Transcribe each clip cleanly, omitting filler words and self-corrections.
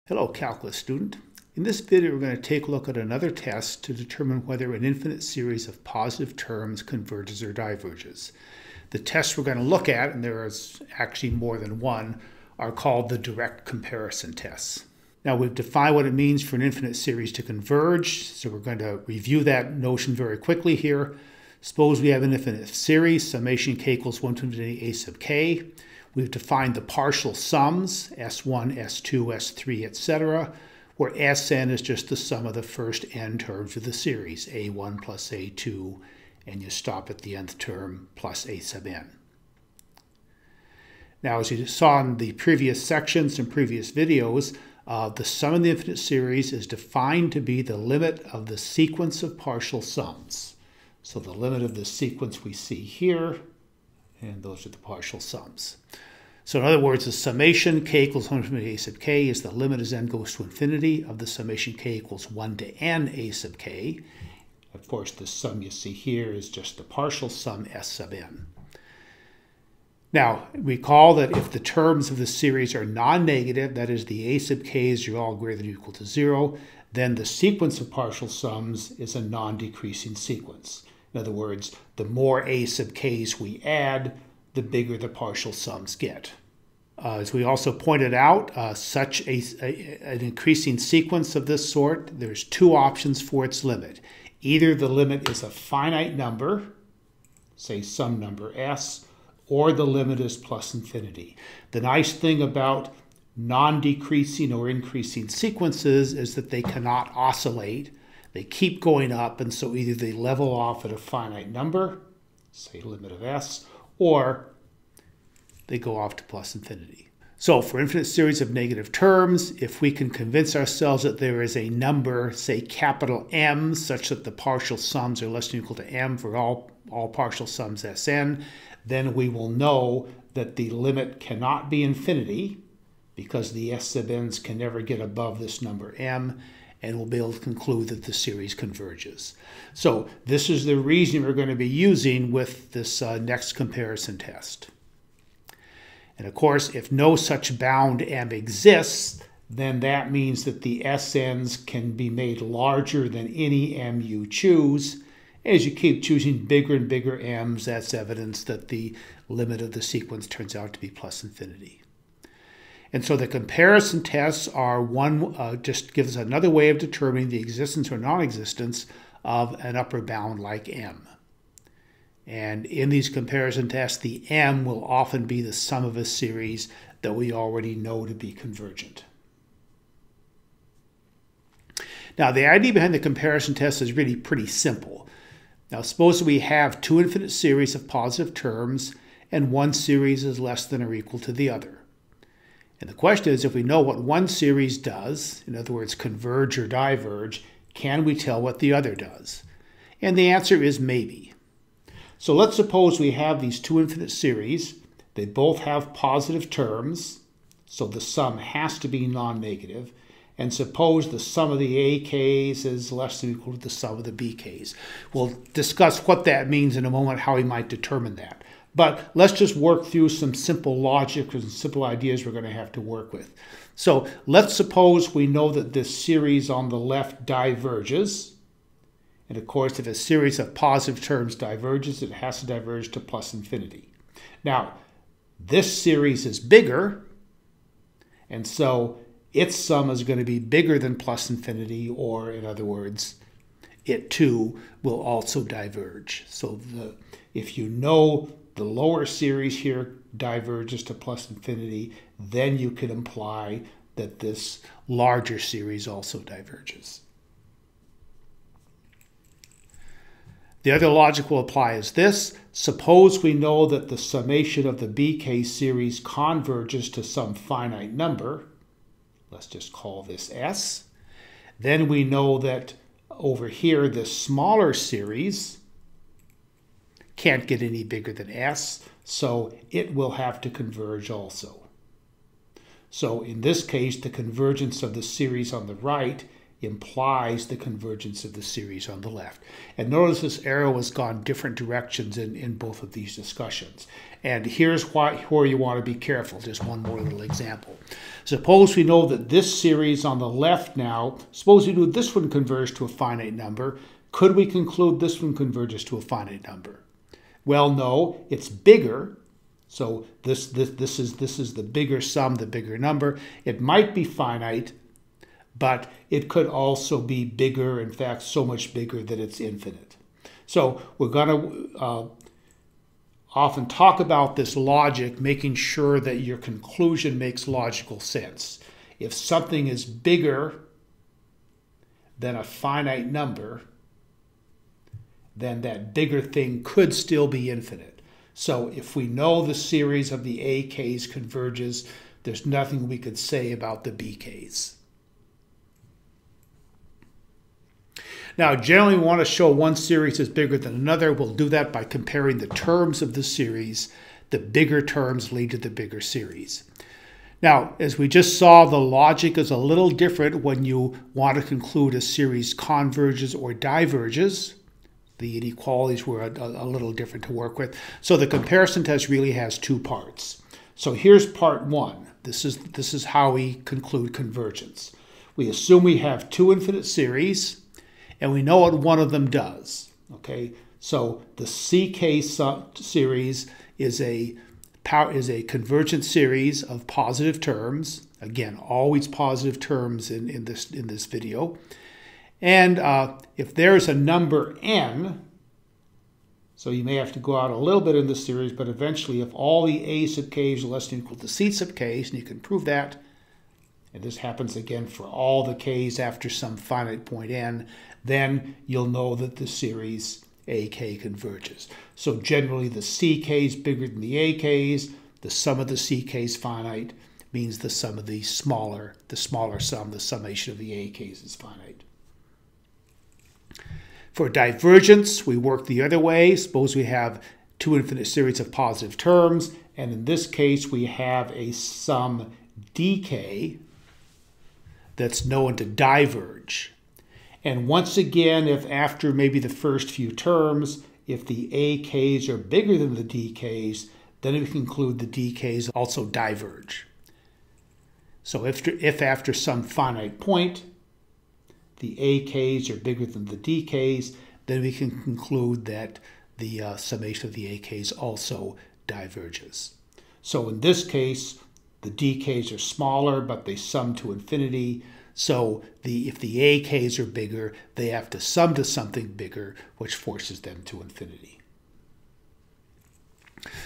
Hello, calculus student. In this video, we're going to take a look at another test to determine whether an infinite series of positive terms converges or diverges. The tests we're going to look at, and there is actually more than one, are called the direct comparison tests. Now, we've defined what it means for an infinite series to converge, so we're going to review that notion very quickly here. Suppose we have an infinite series, summation k equals 1 to infinity a sub k. We've defined the partial sums, S1, S2, S3, etc., where Sn is just the sum of the first n terms of the series, a1 plus a2, and you stop at the nth term plus a sub n. Now, as you saw in the previous sections and previous videos, the sum of the infinite series is defined to be the limit of the sequence of partial sums. So the limit of the sequence we see here, and those are the partial sums. So in other words, the summation k equals 1 to a sub k is the limit as n goes to infinity of the summation k equals 1 to n a sub k. Of course, the sum you see here is just the partial sum s sub n. Now, recall that if the terms of the series are non-negative, that is, the a sub k's are all greater than or equal to 0, then the sequence of partial sums is a non-decreasing sequence. In other words, the more a sub k's we add, the bigger the partial sums get. As we also pointed out, such an increasing sequence of this sort, there's two options for its limit. Either the limit is a finite number, say some number s, or the limit is plus infinity. The nice thing about non-decreasing or increasing sequences is that they cannot oscillate. They keep going up, and so either they level off at a finite number, say limit of s, or they go off to plus infinity. So for infinite series of negative terms, if we can convince ourselves that there is a number, say capital M, such that the partial sums are less than or equal to m for all partial sums Sn, then we will know that the limit cannot be infinity, because the s sub n's can never get above this number m, and we'll be able to conclude that the series converges. So this is the reason we're going to be using with this next comparison test. And of course, if no such bound m exists, then that means that the Sn's can be made larger than any m you choose. As you keep choosing bigger and bigger m's, that's evidence that the limit of the sequence turns out to be plus infinity. And so the comparison tests are just gives us another way of determining the existence or non-existence of an upper bound like m. And in these comparison tests, the m will often be the sum of a series that we already know to be convergent. Now, the idea behind the comparison test is really pretty simple. Now, suppose we have two infinite series of positive terms, and one series is less than or equal to the other. And the question is, if we know what one series does, in other words, converge or diverge, can we tell what the other does? And the answer is maybe. So let's suppose we have these two infinite series. They both have positive terms, so the sum has to be non-negative. And suppose the sum of the AK's is less than or equal to the sum of the BK's. We'll discuss what that means in a moment, how we might determine that. But let's just work through some simple logic and simple ideas we're going to have to work with. So let's suppose we know that this series on the left diverges. And of course, if a series of positive terms diverges, it has to diverge to plus infinity. Now, this series is bigger, and so its sum is going to be bigger than plus infinity, or in other words, it too will also diverge. So if you know the lower series here diverges to plus infinity, then you can imply that this larger series also diverges. The other logic we'll apply is this. Suppose we know that the summation of the BK series converges to some finite number. Let's just call this S. Then we know that over here, this smaller series can't get any bigger than S, so it will have to converge also. So in this case, the convergence of the series on the right implies the convergence of the series on the left. And notice this arrow has gone different directions in both of these discussions. And here's where you want to be careful. Just one more little example. Suppose we know that this series on the left now, suppose we do this one converge to a finite number. Could we conclude this one converges to a finite number? Well, no, it's bigger. So this is the bigger sum, the bigger number. It might be finite, but it could also be bigger, in fact, so much bigger that it's infinite. So we're going to often talk about this logic, making sure that your conclusion makes logical sense. If something is bigger than a finite number, then that bigger thing could still be infinite. So if we know the series of the AKs converges, there's nothing we could say about the BKs. Now, generally we want to show one series is bigger than another. We'll do that by comparing the terms of the series. The bigger terms lead to the bigger series. Now, as we just saw, the logic is a little different when you want to conclude a series converges or diverges. The inequalities were a little different to work with. So the comparison test really has two parts. So here's part one. This is how we conclude convergence. We assume we have two infinite series, and we know what one of them does. Okay, so the CK series is a convergent series of positive terms. Again, always positive terms in this video. And if there's a number n, so you may have to go out a little bit in the series, but eventually if all the a sub k's are less than or equal to c sub k's, and you can prove that, and this happens again for all the k's after some finite point n, then you'll know that the series AK converges. So generally the CK is bigger than the AKs. The sum of the CK's finite means the sum of the smaller sum, the summation of the AKs is finite. For divergence, we work the other way. Suppose we have two infinite series of positive terms, and in this case we have a sum dk that's known to diverge. And once again, if after maybe the first few terms, if the AKs are bigger than the DKs, then we conclude the DKs also diverge. So if after some finite point, the AKs are bigger than the DKs, then we can conclude that the summation of the AKs also diverges. So in this case, the DKs are smaller, but they sum to infinity. So if the AKs are bigger, they have to sum to something bigger, which forces them to infinity.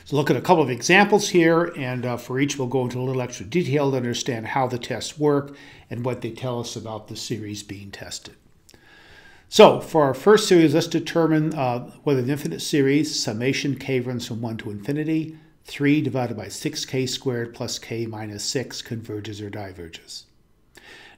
So look at a couple of examples here, and for each we'll go into a little extra detail to understand how the tests work and what they tell us about the series being tested. So for our first series, let's determine whether the infinite series summation k runs from 1 to infinity, 3 divided by 6k squared plus k minus 6 converges or diverges.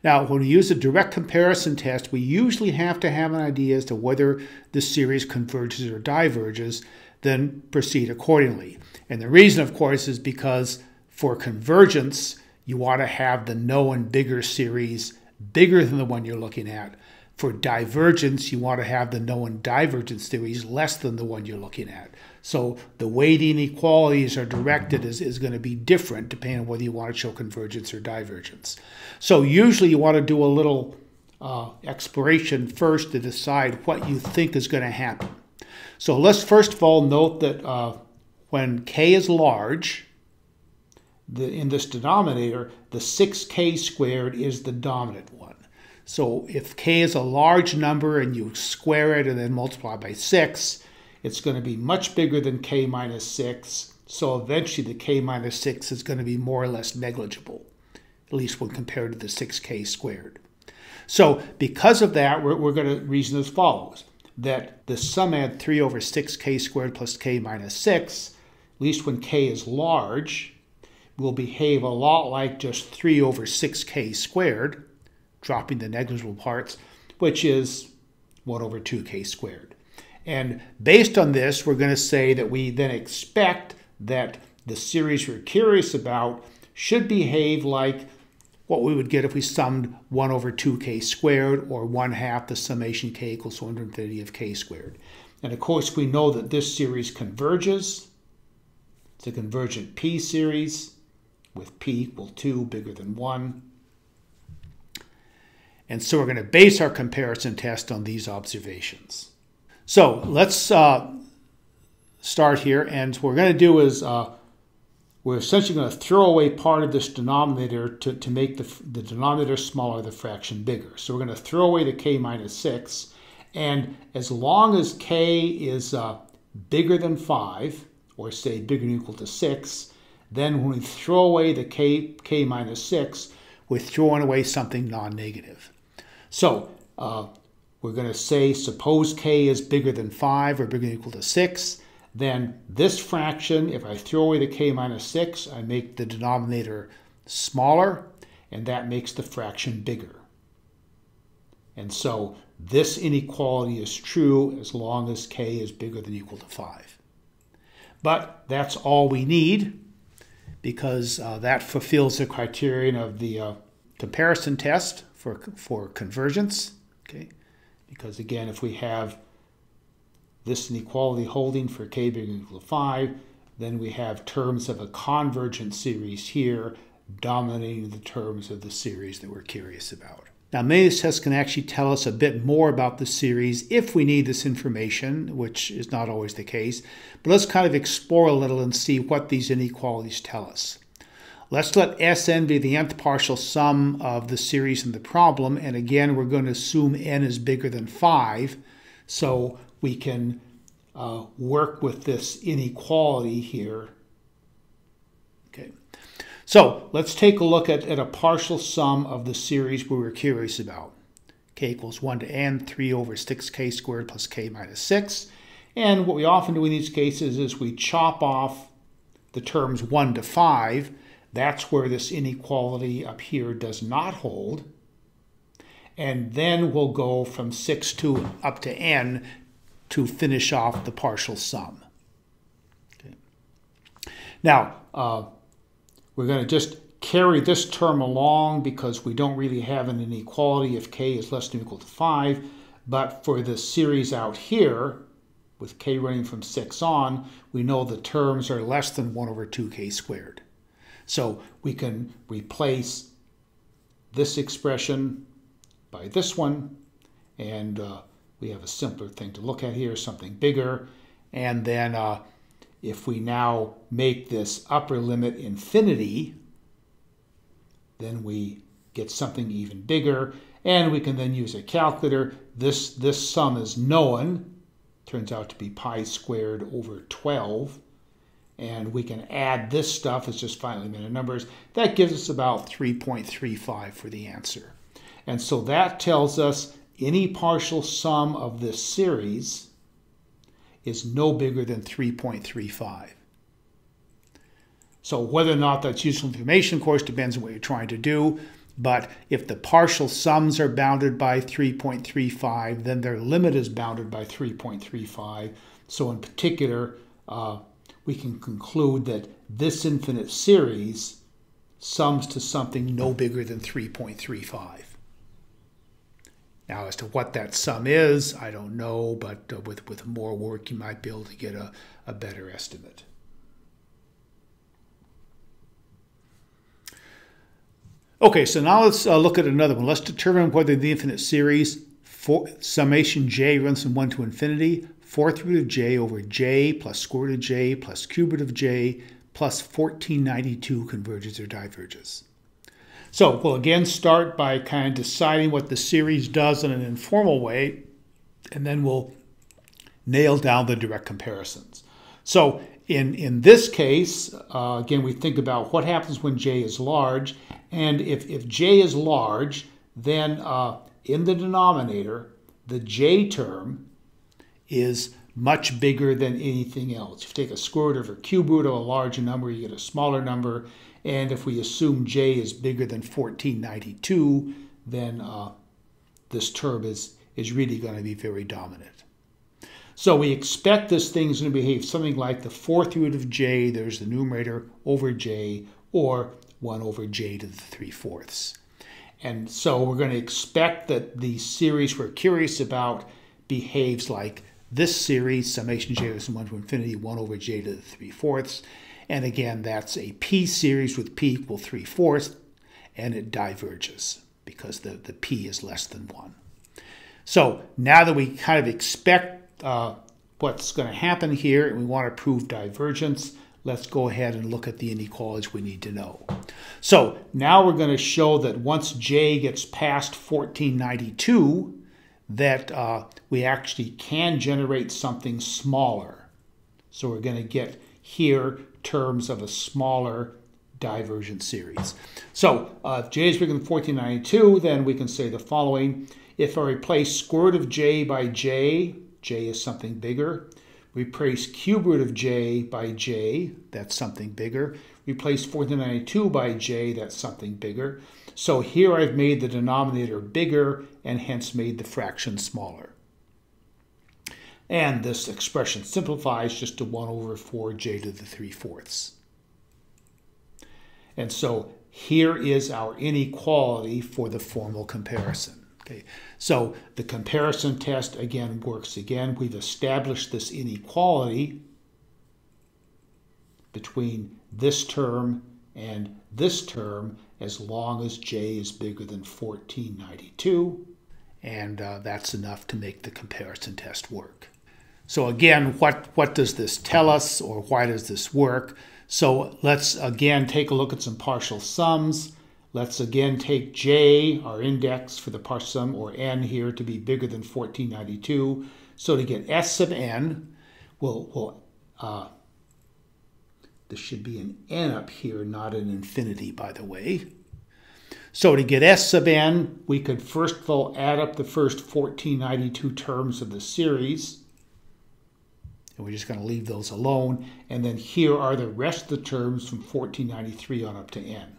Now, when we use a direct comparison test, we usually have to have an idea as to whether the series converges or diverges, then proceed accordingly. And the reason, of course, is because for convergence, you want to have the known bigger series bigger than the one you're looking at. For divergence, you want to have the known divergent series less than the one you're looking at. So the way the inequalities are directed is going to be different depending on whether you want to show convergence or divergence. So usually you want to do a little exploration first to decide what you think is going to happen. So let's first of all note that when k is large, in this denominator, the 6k squared is the dominant one. So if k is a large number and you square it and then multiply by 6, it's going to be much bigger than k minus 6. So eventually the k minus 6 is going to be more or less negligible, at least when compared to the 6k squared. So because of that, we're going to reason as follows, that the sum add 3 over 6k squared plus k minus 6, at least when k is large, will behave a lot like just 3 over 6k squared, dropping the negligible parts, which is 1 over 2k squared. And based on this, we're going to say that we then expect that the series we're curious about should behave like what we would get if we summed 1 over 2k squared, or 1/2 the summation k equals 1 to infinity of k squared. And of course, we know that this series converges. It's a convergent P series with P equal 2, bigger than 1. And so we're going to base our comparison test on these observations. So let's start here. And what we're going to do is we're essentially going to throw away part of this denominator to make the denominator smaller, the fraction bigger. So we're going to throw away the k minus 6. And as long as k is bigger than 5, or say bigger than or equal to 6, then when we throw away the k minus 6, we're throwing away something non-negative. So we're going to say, suppose k is bigger than 5 or bigger than or equal to 6, then this fraction, if I throw away the k minus 6, I make the denominator smaller, and that makes the fraction bigger. And so this inequality is true as long as k is bigger than or equal to 5. But that's all we need, because that fulfills the criterion of the comparison test for convergence. Okay? Because again, if we have this inequality holding for k bigger than or equal to 5, then we have terms of a convergent series here dominating the terms of the series that we're curious about. Now, many of these tests can actually tell us a bit more about the series if we need this information, which is not always the case. But let's kind of explore a little and see what these inequalities tell us. Let's let Sn be the nth partial sum of the series in the problem. And again, we're going to assume n is bigger than 5. So we can work with this inequality here. Okay. So let's take a look at a partial sum of the series we were curious about. K equals 1 to n, 3 over 6k squared plus k minus 6. And what we often do in these cases is we chop off the terms 1 to 5. That's where this inequality up here does not hold. And then we'll go from 6 to up to n to finish off the partial sum. Okay. Now, we're going to just carry this term along because we don't really have an inequality if k is less than or equal to 5. But for the series out here, with k running from 6 on, we know the terms are less than 1 over 2k squared. So we can replace this expression by this one, and we have a simpler thing to look at here, something bigger. And then if we now make this upper limit infinity, then we get something even bigger. And we can then use a calculator. This sum is known. Turns out to be pi squared over 12. And we can add this stuff as just finally minute numbers. That gives us about 3.35 for the answer. And so that tells us any partial sum of this series is no bigger than 3.35. So whether or not that's useful information, of course, depends on what you're trying to do. But if the partial sums are bounded by 3.35, then their limit is bounded by 3.35. So in particular, we can conclude that this infinite series sums to something no bigger than 3.35. Now, as to what that sum is, I don't know, but with more work, you might be able to get a better estimate. Okay, so now let's look at another one. Let's determine whether the infinite series summation j runs from 1 to infinity, 4th root of j over j plus square root of j plus cube root of j plus 1492 converges or diverges. So we'll again start by kind of deciding what the series does in an informal way, and then we'll nail down the direct comparisons. So in this case, again, we think about what happens when j is large. And if j is large, then in the denominator, the j term is much bigger than anything else. If you take a square root over cube root of a larger number, you get a smaller number. And if we assume j is bigger than 1492, then this term is really going to be very dominant. So we expect this thing is going to behave something like the 4th root of j, there's the numerator, over j, or 1 over j to the 3/4. And so we're going to expect that the series we're curious about behaves like this series, summation j goes from 1 to infinity, 1 over j to the 3/4. And again, that's a p series with p equal 3/4, and it diverges because the p is less than 1. So now that we kind of expect what's going to happen here, and we want to prove divergence, let's go ahead and look at the inequalities we need to know. So now we're going to show that once j gets past 1492, that we actually can generate something smaller. So we're going to get here terms of a smaller divergent series. So if j is bigger than 1492, then we can say the following. If I replace square root of j by j, j is something bigger. Replace cube root of j by j, that's something bigger. Replace 1492 by j, that's something bigger. So here I've made the denominator bigger and hence made the fraction smaller. And this expression simplifies just to 1 over 4j to the 3/4. And so here is our inequality for the formal comparison. Okay, so the comparison test again works again. We've established this inequality between this term and this term as long as j is bigger than 1492, and that's enough to make the comparison test work. So again, what does this tell us, or why does this work? So let's again take a look at some partial sums. Let's again take j, our index for the partial sum, or n here, to be bigger than 1492. So to get s sub n, this should be an n up here, not an infinity, by the way. So to get s sub n, we could first of all add up the first 1492 terms of the series. And we're just going to leave those alone. And then here are the rest of the terms from 1493 on up to n.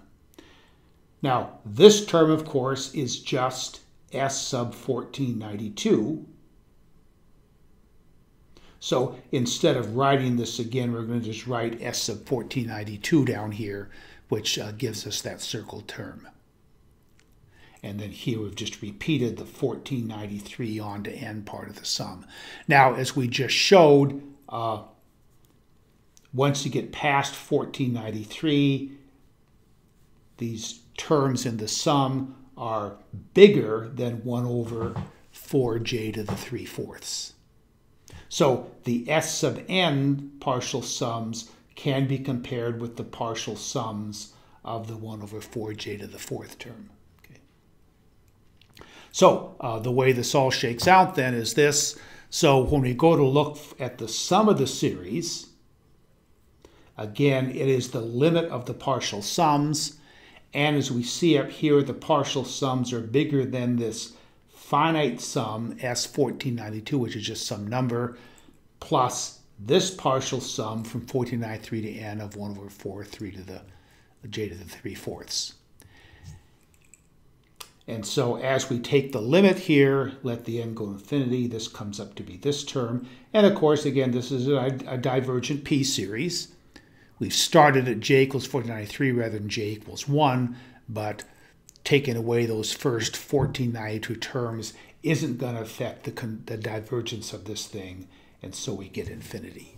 Now, this term, of course, is just s sub 1492. So instead of writing this again, we're going to just write s sub 1492 down here, which gives us that circled term. And then here we've just repeated the 1493 on to n part of the sum. Now, as we just showed, once you get past 1493, these terms in the sum are bigger than 1 over 4j to the 3/4. So the s sub n partial sums can be compared with the partial sums of the 1 over 4j to the 4th term. Okay. So the way this all shakes out then is this. So when we go to look at the sum of the series, again, it is the limit of the partial sums. And as we see up here, the partial sums are bigger than this finite sum, s 1492, which is just some number, plus this partial sum from 1493 to n of 1 over 4, 3 to the j to the 3/4. And so as we take the limit here, let the n go to infinity, this comes up to be this term. And of course, again, this is a divergent p series. We've started at j equals 1493 rather than j equals 1, but taking away those first 1492 terms isn't going to affect the divergence of this thing, and so we get infinity.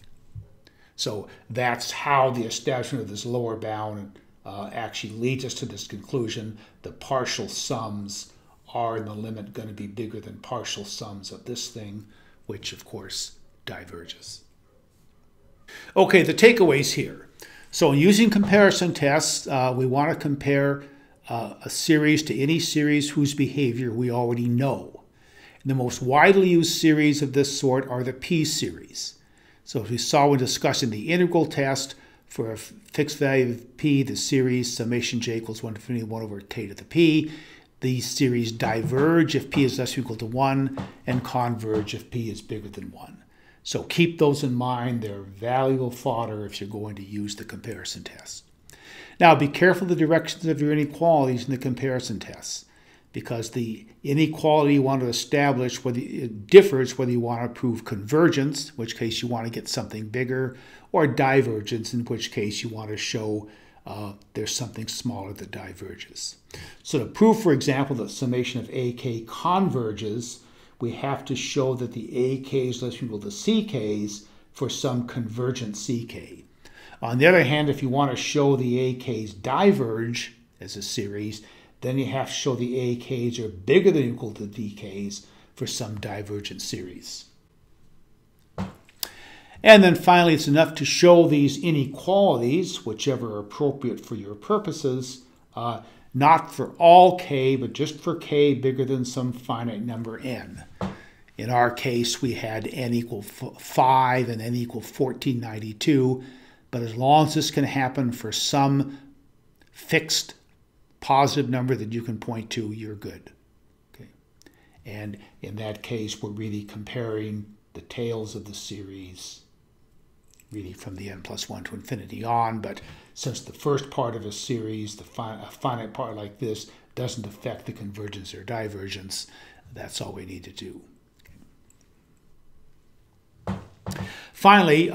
So that's how the establishment of this lower bound actually leads us to this conclusion. The partial sums are in the limit going to be bigger than partial sums of this thing, which of course diverges. Okay, the takeaways here. So in using comparison tests, we want to compare a series to any series whose behavior we already know. And the most widely used series of this sort are the p series. So as we saw when discussing the integral test, for a fixed value of p, the series summation j equals 1 to infinity 1 over k to the p, these series diverge if p is less or equal to 1 and converge if p is bigger than 1. So keep those in mind. They're valuable fodder if you're going to use the comparison test. Now be careful of the directions of your inequalities in the comparison tests, because the inequality you want to establish, whether it differs whether you want to prove convergence, in which case you want to get something bigger, or divergence, in which case you want to show there's something smaller that diverges. So to prove, for example, that summation of AK converges, we have to show that the AK is less than or equal to CKs for some convergent CK. On the other hand, if you want to show the AKs diverge as a series, then you have to show the AKs are bigger than or equal to DKs for some divergent series. And then finally, it's enough to show these inequalities, whichever are appropriate for your purposes, not for all k, but just for k bigger than some finite number n. In our case, we had n equal 5 and n equal 1492, but as long as this can happen for some fixed positive number that you can point to, you're good. Okay. And in that case, we're really comparing the tails of the series really from the n plus 1 to infinity on, but since the first part of a series, a finite part like this, doesn't affect the convergence or divergence, that's all we need to do. Okay. Finally,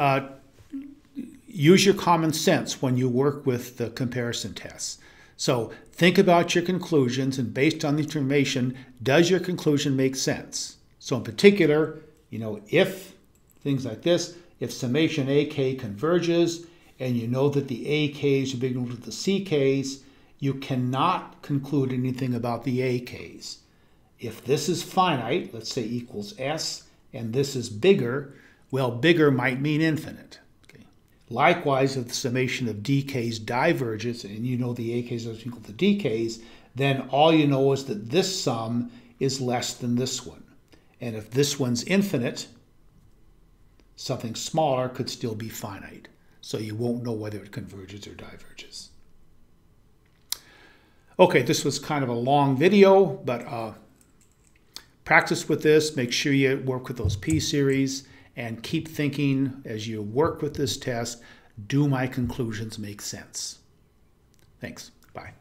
use your common sense when you work with the comparison tests. So think about your conclusions, and based on the information, does your conclusion make sense? So in particular, if things like this, if summation AK converges and you know that the AKs are bigger than the CKs, you cannot conclude anything about the AKs. If this is finite, let's say equals S, and this is bigger, well, bigger might mean infinite. Okay. Likewise, if the summation of DKs diverges and you know the AKs are equal to DKs, then all you know is that this sum is less than this one. And if this one's infinite, something smaller could still be finite. So you won't know whether it converges or diverges. Okay, this was kind of a long video, but practice with this. Make sure you work with those p-series and keep thinking as you work with this test, do my conclusions make sense? Thanks. Bye.